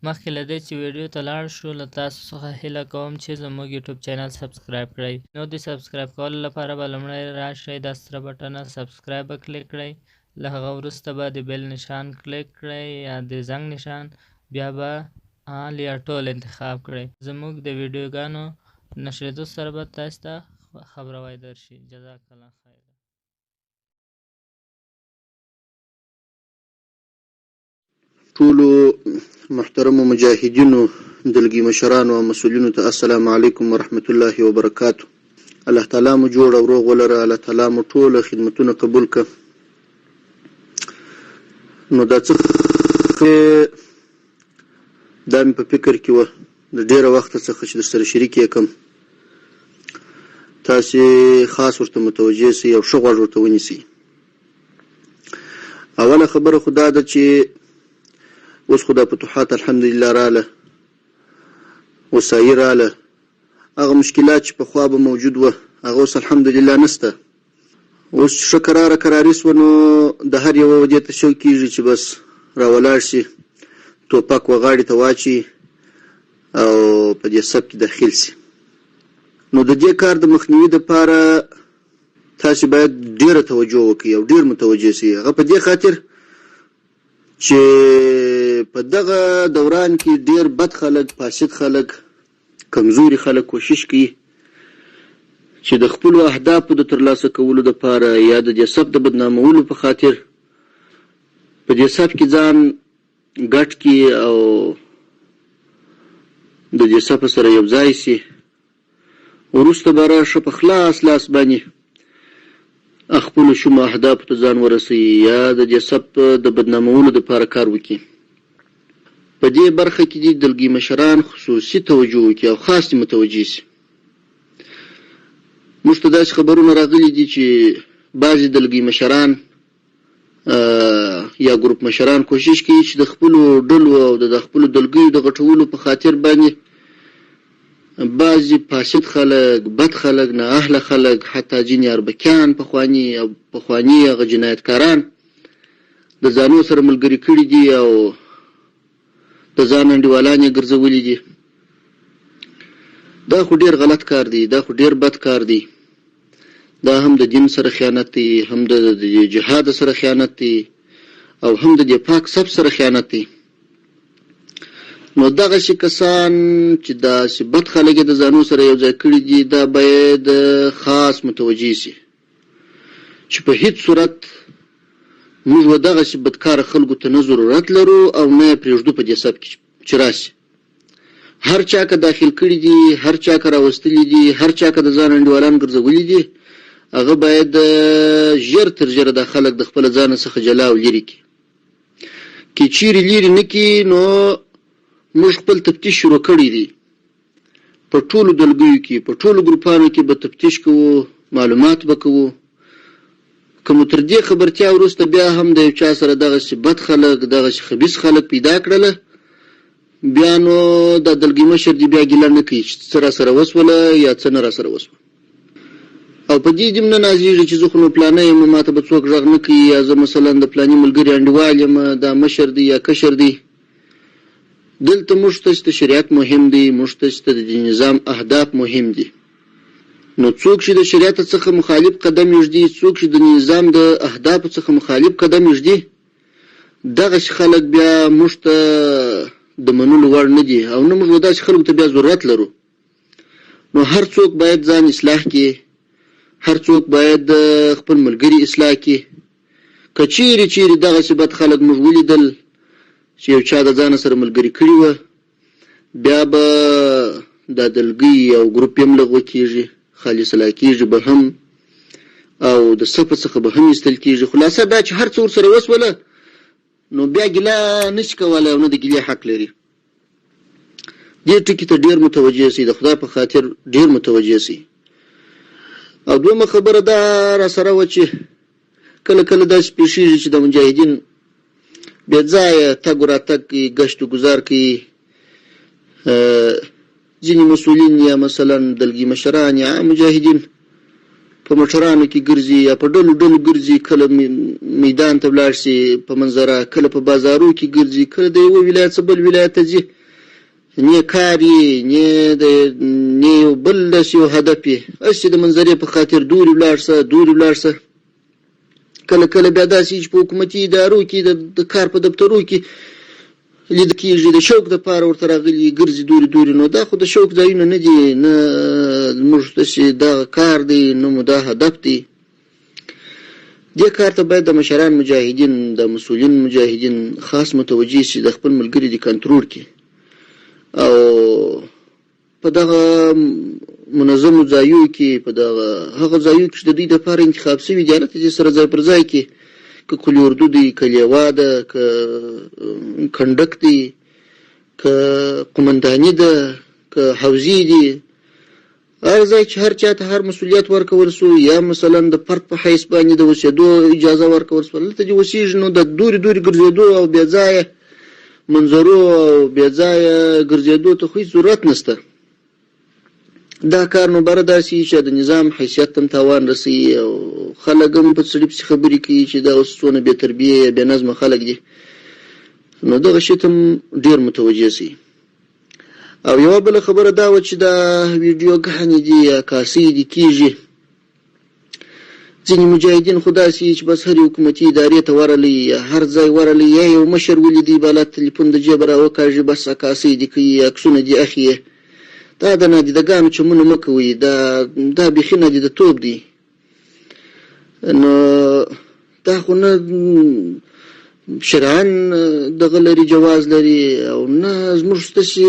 مخکې له دې چې ویډیو ته لاړ شو له تاسو څخه هیله کوم چې زموږ یوټیوب چینل سبسکرایب کړئ. نو د سبسکرایب کولو لپاره به لومړی راشئ دا سره بټنه سبسکرایب به کلیک کړئ. له هغه وروسته به د بیل نشان کلیک کړئ یا د زنګ نشان، بیا به آل یا ټول انتخاب کړئ. زموږ د ویډیوګانو نشریدو سره به تاسو ته خبروای درشي. جزاک الله خیر. ټولو محترمو مجاهدینو، دلګي مشرانو او مسؤلینو ته السلام علیکم ورحمت الله وبرکاتو. الله تعالی مو جوړ او روغ ولره. الله تعالی مو ټول خدمتونه قبول کړه. نو دا څه دا مې په فکر کې و د ډیره وخت څخه چې درسره شریک کړم، تاسې خاص ورته متوجه سئ او ښه غوږ ورته ونیسئ. اوله خبره خو دا ده چې اوس خو دا فتوحات الحمدلله راله، وسایي راله، هغه مشکلات چې پخوا به موجود وه هغه اوس الحمدلله نشته. اوس ښه کراري سوه، نو د هر یوه دې ته شوق کېږي چې بس راولاړ شي، ټوپک وغاړې ته واچي او په دې سب کې داخل شي. نو د دې کار د مخنیوي دپاره تاسې باید ډېره توجه وکړئ او ډېر متوجه شئ. هغه په دې خاطر چې په دغه دوران کې ډېر بد خلک، فاسد خلک، کمزوري خلک کوشش کوي چې د خپلو اهدافو د ترلاسه کولو دپاره یا د دې سب د بدنامولو په خاطر په دې سب کې ځان ګډ کړي او د دې سب سره یو ځای شي. وروسته به راشه په خلاص لاس باندې خپلو شومو اهدافو ته ځان ورسوي یا د دې سب د بدنامولو دپاره کار وکړي. په دې برخه کې دي دلګي مشران خصوصي توجه وکړي او خاص دې متوجه شي. موږ ته داسې خبرونه راغلي دي چې بعضې دلګي مشران یا ګروپ مشران کوشش کوي چې د خپلو ډلو او د خپلو دلګیو د غټولو په خاطر باندې بعضې فاسد خلک، بد خلک، نااهله خلک، حتی ځینې اربکیان پخواني هغه جنایتکاران د ځانو سره ملګري کړي دي او د ځان انډیوالان یې ګرځولي دي. دا خو ډېر غلط کار دی، دا خو ډېر بد کار دی. دا هم د دین سره خیانت دی، هم د جهاد سره خیانت دی او هم د دې پاک سب سره خیانت دی. نو دغسې کسان چې داسې بد خلک یې د ځانو سره یو ځای کړي دي، دا باید خاص متوجه شي چې په هیڅ صورت موږ و دغسې بدکاره خلکو ته نه ضرورت لرو او نه یې پرېږدو په دې سب کې چې راشي. هر چا که داخل کړي دي، هر چا که راوستلي دي، هر چا که د ځان انډیوالان ګرځولي دي، هغه باید ژر تر ژره دا خلک د خپله ځانه څخه جلا او لرې کړي. که چیرې لرې نه کړي نو موږ خپل تفتیش شروع کړی دی. په ټولو دلګیو کې، په ټولو ګروپانو کې به تفتیش کوو، معلومات به کوو. که مو تر دې خبرتیا وروسته بیا هم د یو چا سره دغسې بد خلک، دغسې خبیث خلک پیدا کړله، بیا نو دا دلګي مشر دې بیا ګیله نه کوي چې څه را سره وسوله یا څه نه را سره وسوله. او په دې دې نه نازېږي چې زه خو نو پلانی یم، ما ته به څوک غږ نه کوي، یا زه مثلا د پلاني ملګري انډیوال یم، دا مشر دی یا کشر دی. دلته موږ ته چې شریعت مهم دی، موږ ته چې د نظام اهداف مهم دي. نو څوک چې د شریعت څخه مخالف قدم یږدي، څوک چې د نظام د اهدافو څخه مخالف قدم یږدي، دغسې خلک بیا موږ ته د منلو وړ نه دي او نه موږ داسې خلکو ته بیا ضرورت لرو. نو هر څوک باید ځان اصلاح کړي، هر څوک باید خپل ملګري اصلاح کړي. که چیرې دغسې بد خلک موږ ولیدل چې یو چا د ځان سره ملګري کړي وه، بیا به دا دلګي او ګروپ یې هم لغوه کېږي، خالي سلا کېږي به هم او د صفه څخه به هم ایستل کېږي. خلاصه دا چې هر څه ورسره وسوله نو بیا ګیله نشي کولی او نه د ګیلې حق لري. دې ټکي ته ډېر متوجه سئ، د خدای په خاطر ډېر متوجه سئ. او دویمه خبره دا را سره وه چې کله کله داسې پېښېږي چې د مجاهدین بې ځایه تګ و راتګ کوي، ګشت و ګذار کوي. ځینې مسؤلین یا مثلا دلګي مشران یا مجاهدین په موټرانو کې ګرځي یا په ډلو ډلو ګرځي، کله میدان ته ولاړ شي په منظره، کله په بازارو کې ګرځي، کله د یو ولایت څخه بل ولایت ته ځي، نه کار یې نه یو بل داسې یو هدف یې، هسې د منظرې په خاطر دورې ولاړ شه. کله کله بیا داسې چې په حکومتي ادارو کې د کار په دفترو کې لید کېږي د شوق دپاره ورته راغلي ګرځي دورې. نو دا خو د شوق ځایونه نه دي، نه زموږ داسې دغه کار دی، نه مو دا هدف دی. دې کار ته باید د مشران مجاهدین، د مسؤلین مجاهدین خاص متوجه شي، د خپل ملګري د کنټرول کې او په دغه منظمو ځایو کې، په دغه هغه ځایو کې چې د دوی دپاره انتخاب شوي دي، هلته چې سره ځای پر ځای کې که قلي اردو دی، که لیوا ده، که کنډک دی، که قمنداني ده، که حوزي دي، هر ځای چې هر چاته هر مسؤلیت ورکول سو، یا مثلا د فرد په حیث باندې د اوسېدو اجازه ورکول سو، هلته چې اوسېږي نو د دورې ګرځېدو او بې ځایه منظرو او بې ځایه ګرځېدو ته خو هېڅ ضرورت نشته. دا کار نو بره داسې چې د نظام حیثیت ته هم تاوان رسوي او خلک هم په سړي پسې خبرې کوي چې دا اوس څونه بې تربیې یا بې نظمه خلک دي. نو دغه شي ته هم ډېر متوجه سي. او یوه بله خبره دا وه چې دا ویډیوګانې دي یا کاسې دي کېږي، ځینې مجاهدین خو داسې چې بس هرې حکومتي ادارې ته ورغلی یا هر ځای ورغلی یا یو مشر ولیدي بالا تلیفون د جیبه راوکاږي، بس کاسې دي کوي، عکسونه دي اخلي. دا د نادیدګانو چمونه مه کوئ، دا بیخي نادیدتوب دی. نو دا خو نه شرعاً دغه لري، جواز لري، او نه زموږ ستاسې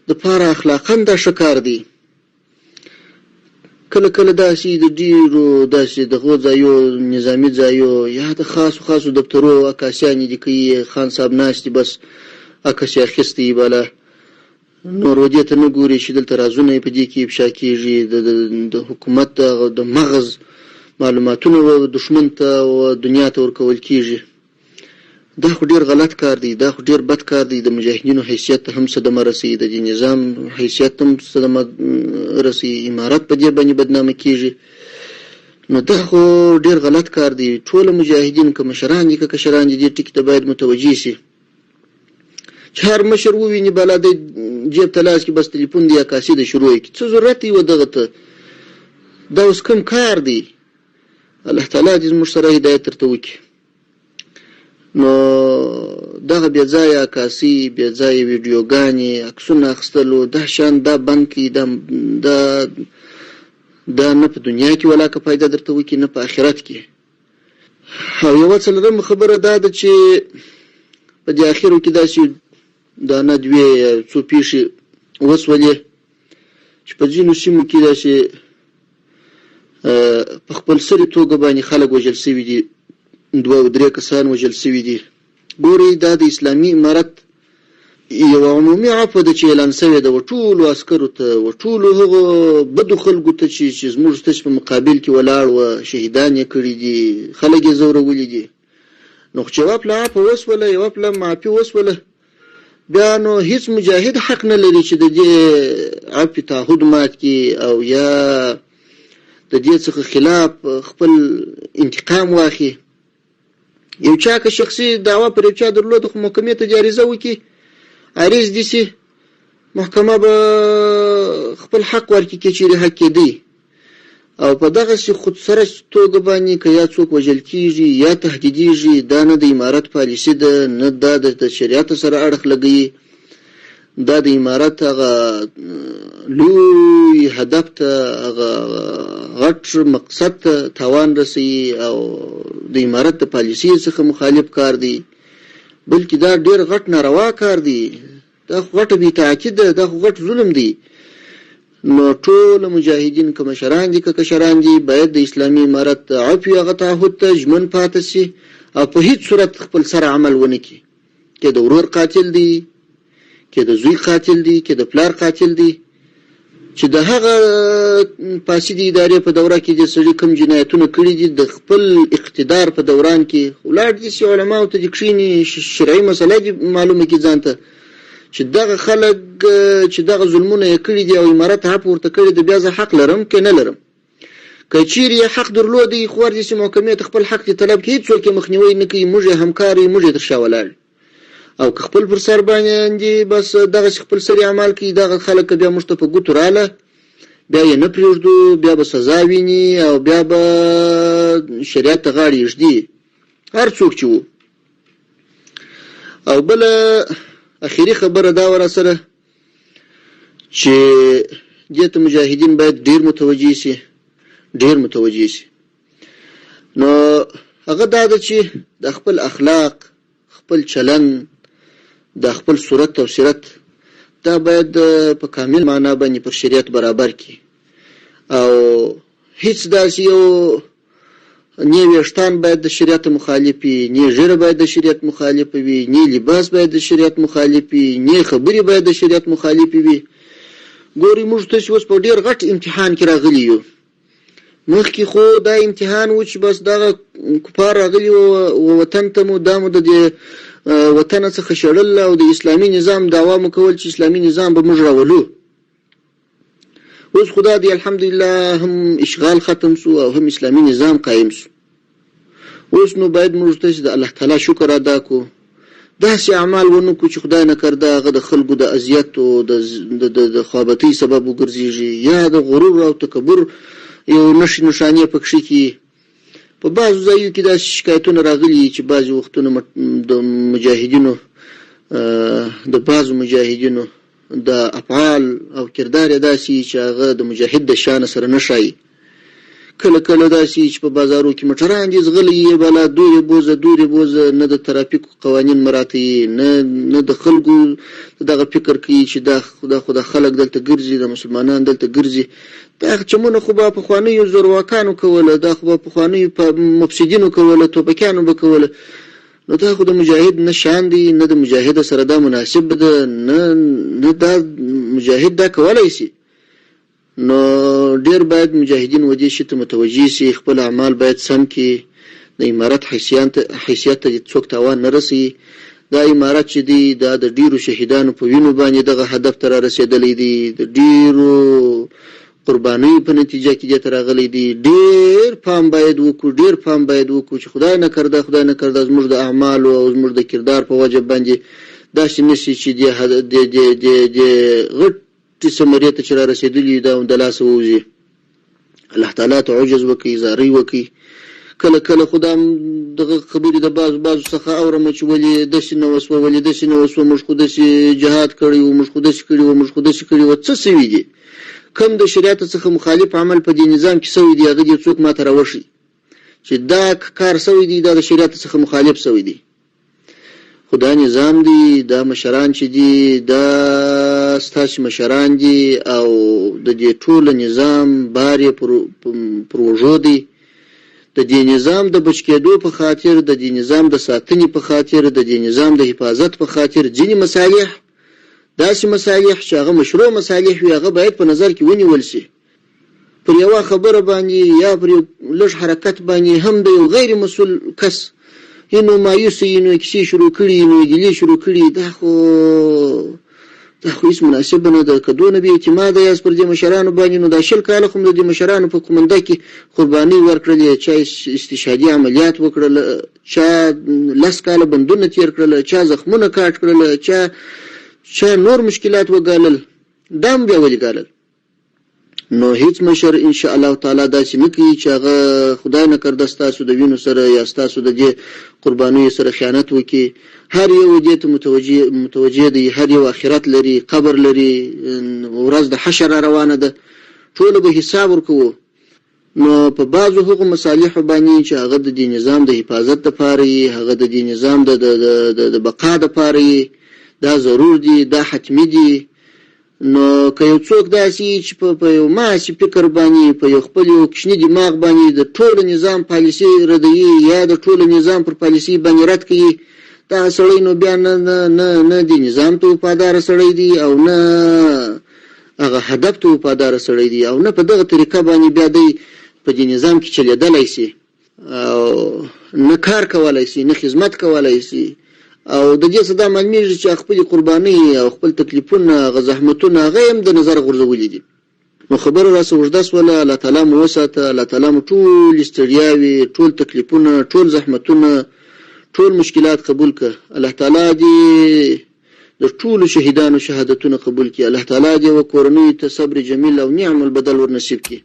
دپاره اخلاقاً دا ښه کار دی. کله کله داسې د ډېرو داسې دغو ځایو، نظامي ځایو یا د خاصو دفترو عکاسیانې دي کوي، خان صاحب ناست دي، بس عکس یې اخیستی بالا، نور ودې ته نه ګوري چې دلته رازونه یې په دې کې افشا کېږي، د حکومت د مغز معلوماتونه دښمن ته او دنیا ته ورکول کېږي. دا خو ډېر غلط کار دی، دا خو ډېر بد کار دی. د مجاهدینو حیثیت ته هم صدمه رسوي، د دې نظام حیثیت ته هم صدمه رسوي، امارت په دې باندې بدنامه کېږي. نو دا خو ډېر غلط کار دی. ټول مجاهدین که مشران دي که کشران دي دې ټکي ته باید متوجه شي چې هر مشر وویني بالا د جیب ته لاس کې بس تلیفون دی یا کاسې د شروع کړي، څه ضرورت یې و دغه ته؟ دا اوس کوم کار دی؟ الله تعالی دې زموږ سره هدایت درته وکړي. نو دغه بې ځایه عکاسي، بې ځایه ویډیوګانې، عکسونه اخیستلو، دا شیان دا بند کړي. دا نه په دنیا کې ولاکه فایده درته وکړي، نه په آخرت کې. او یوه څلورمه خبره دا ده چې په دې اخرو کې داسې دانه دوې یا څو پیښې وسولې چې په ځینو سیمو کې داسې په خپل سري توګه باندې خلک وژل سوي دي، 2-3 کسان وژل سوي دي. ګورئ دا د اسلامي امارت یو عمومي عفو ده چې اعلان سوی ده ټولو عسکرو ته، ټولو هغو بدو خلکو ته چې زموږ ستاسې په مقابل کې ولاړ وه، شهیدان یې کړي دي، خلک یې ځورولي دي. نو خو چې یوه پله عفو وسوله، یوه پله معافي وسوله، بیا نو هیڅ مجاهد حق نه لري چې د دې عفو تعهد مات کړي او یا د دې څخه خلاف خپل انتقام واخلي. یو چا که شخصي دعوه پر یو چا درلوده خو محکمې ته جاریزه وکړي، عریض دي سي، محکمه به خپل حق ورکړي که چیرې حق کېدی. او په دغسې خودسره توګه باندې که یا څوک وژل کېږي یا تهدیدېږي، دا نه د امارت پالیسي ده، نه دا د شریعت سره اړخ لګوي. دا د امارت هغه لوی هدف ته، هغه غټ مقصد ته تاوان رسوي او د امارت د پالیسي څخه مخالف کار دی. بلکې دا ډېر غټ ناروا کار دی، دا خو غټه بېاطاعتي ده، دا خو غټ ظلم دی. نو ټول مجاهدین که مشران دي که کشران دي باید د اسلامي امارت عفو هغه تعهد ته ژمن پاتې سي او په هیڅ صورت خپل سره عمل ونه کړي. که د ورور قاتل دی، که د زوی قاتل دی، که د پلار قاتل دی، چې د هغه فاسدې ادارې په دوره کې د سړي کوم جنایتونه کړي دي، د خپل اقتدار په دوران کې ولاړ دي چې علماو ته دې کښېني، شرعي مسله دې معلومه کړي ځان ته چې دغه خلک چې دغه ظلمونه یې کړي دي او امارت عفو ورته کړی دی، بیا زه حق لرم که نه لرم؟ که چیرې حق درلودی خو ورځي چې محکمې ته خپل حق دې طلب کړي هېڅوک یې مخنیوی نه کوي موږ یې همکار یو موږ یې تر شا ولاړ او که خپل پر سر باندې بس دغسې خپل سرې عمل کوي دغه خلک که بیا موږ ته په ګوتو راله بیا یې نه پرېږدو بیا به سزا ویني او بیا به شریعت ته غاړې ږدي هر څوک چې و او بله اخري خبره دا وه راسره چې دې ته مجاهدین باید ډېر متوجه شي نو هغه دا ده چې د خپل اخلاق خپل چلن د خپل صورت او سیرت دا باید په کامل معنا باندې پر شریعت برابر کړي او هیڅ داسې یو نه ویښتان باید د شریعت مخالف وي نه ژیره باید د شریعت مخالف وي نه لباس باید د شریعت مخالف وي نه خبرې باید د شریعت مخالف وي ګوري موږ تاسې اوس په ډېر غټ امتحان کې راغلي یو مخکې خو دا امتحان و چې بس دغه کفار راغلي و وطن ته مو دا مو د دې وطن څخه شړل او د اسلامي نظام دعوا مو کول چې اسلامي نظام به موږ راولو اوس خدا دې الحمدلله هم اشغال ختم سو او هم اسلامي نظام قایم سو اوس نو باید موږ ته د الله تعالی شکر ادا کو داسې اعمال ونه کو چې خدای نه کرده هغه د خلکو د اذیت او د خوابتۍ سبب وګرځېږي یا د غرور او تکبر یو نشانې پکښې کې په بعضو ځایو کې داسې شکایتونه راغلي چې بعضې وختونه د مجاهدینو د بعضو مجاهدینو د افعال او کردار یې داسې چې هغه د مجاهد د شانه سره نه ښایي کله کله داسې چې په بازارو کې موټران دي ځغلي یې بالا دورې بوزه نه د ترافیکو قوانین مراعتوي نه د خلکو دغه فکر کوي چې دا خو د خلک دلته ګرځي د مسلمانان دلته ګرځي دا چمونه خو به پخوانیو زورواکانو کوله دا خو به پخوانیو مفسدینو کوله ټوپکیانو به کوله نو دا خو د مجاهد نه شان دی نه د مجاهد سره دا مناسب ده نه دا مجاهد دا کولی شي نو ډیر باید مجاهدین ودې شي ته متوجه شي خپل اعمال باید سم کړي د امارت حیثیت ته څوک تاوان نه رسي دا امارت چې دی دا د ډیرو شهیدانو په وینو باندې دغه هدف ته را رسېدلی دی د ډیرو قربانۍ په نتیجه کې دې ته راغلی دی ډیر پام باید وکړو چې خدای نه کرده زموږ د اعمالو او زموږ د کردار په وجه باندې داسې نشي چې د غټې ثمرې ته چې را رسېدلي دا د لاسه ووځي الله تعالی ته عجز وکړي زارۍ وکړي کله خو دا دغه خبرې د بعضو څخه اورم چې ولې داسې نه وسوه موږ خو داسې جهاد کړی وو موږ خو داسې کړي وو څه سوي دي کوم د شریعت څخه مخالف عمل په دې نظام کې سوی دی هغه دې څوک ماته راوښي چې دا کار سوی دی دا د شریعت څخه مخالف سوی دی خدا نظام دی دا مشران چې دی دا ستاسو مشران دي او د دې ټول نظام بار یې پر وژو دی د دې نظام د بچ کېدو په خاطر د دې نظام د ساتنې په خاطر د دې نظام د حفاظت په خاطر ځینې مصالح داسې مصالح چې هغه مشروع مصالح وي هغه باید په نظر کې ونیول شي پر یوه خبره باندې یا پر یو لږ حرکت باندې هم د یو غیر مسؤل کس نو مایوسه یې نو کیسې شروع کړي نو ګیلې شروع کړي دا خو هیڅ مناسبه نه ده که دونه بې اعتماده یاست پر دې مشرانو باندې نو دا 10 کاله خو د دې مشرانو په قومنده کې قربانۍ ورکړلې چا استشهادي عملیات وکړل چا 10 کاله بندونه تیر کړل چا زخمونه کاټ کړل چا نور مشکلات وګالل دام بیا ولې ګالل نو هیڅ مشر ان شاء الله تعالی داسې نه کوي چې هغه خدای نه کرده ستاسو د وینو سره یا ستاسو د دې قربانیو سره خیانت وکړي هر یو دې ته متوجه دی هر یو آخرت لري قبر لري ورځ د حشر روانه ده ټول به حساب ورکوو نو په بعضو هغو مصالحو باندې چې هغه د دې نظام د حفاظت دپاره یي هغه د دې نظام د بقا دپاره دا ضرور دی دا حتمی دی نو که یو څوک داسې چې په یو ماسې فکر باندې په یو خپل یو کوچني دماغ باندې د ټول نظام پالیسي ردوي یا د ټول نظام پر پالیسي باندې رد کوي دا سړی نو بیا نه دی نظام ته وفاداره سړی دی او نه هغه هدف ته وفاداره سړی دی او نه په دغه طریقه باندې بیا دی په دې نظام کې چلیدلی شي او نه کار کولی شي نه خدمت کولی شي او د دې څه دا معلومیږي چې خپل قربانۍ او خپل تکلیفونه زحمتونه هغه هم د نظر غورځولي دي نو خبره راسه اوږده سوله. الله تعالی مو وساته، الله تعالی مو ټولې ستړیاوې، ټول تکلیفونه، ټول زحمتونه، ټول مشکلات قبول کړه. الله تعالی دې د ټولو شهیدانو شهادتونه قبول کړي. الله تعالی دې و کورنیو ته صبر جمیل او نعم البدل ور نصیب کړي.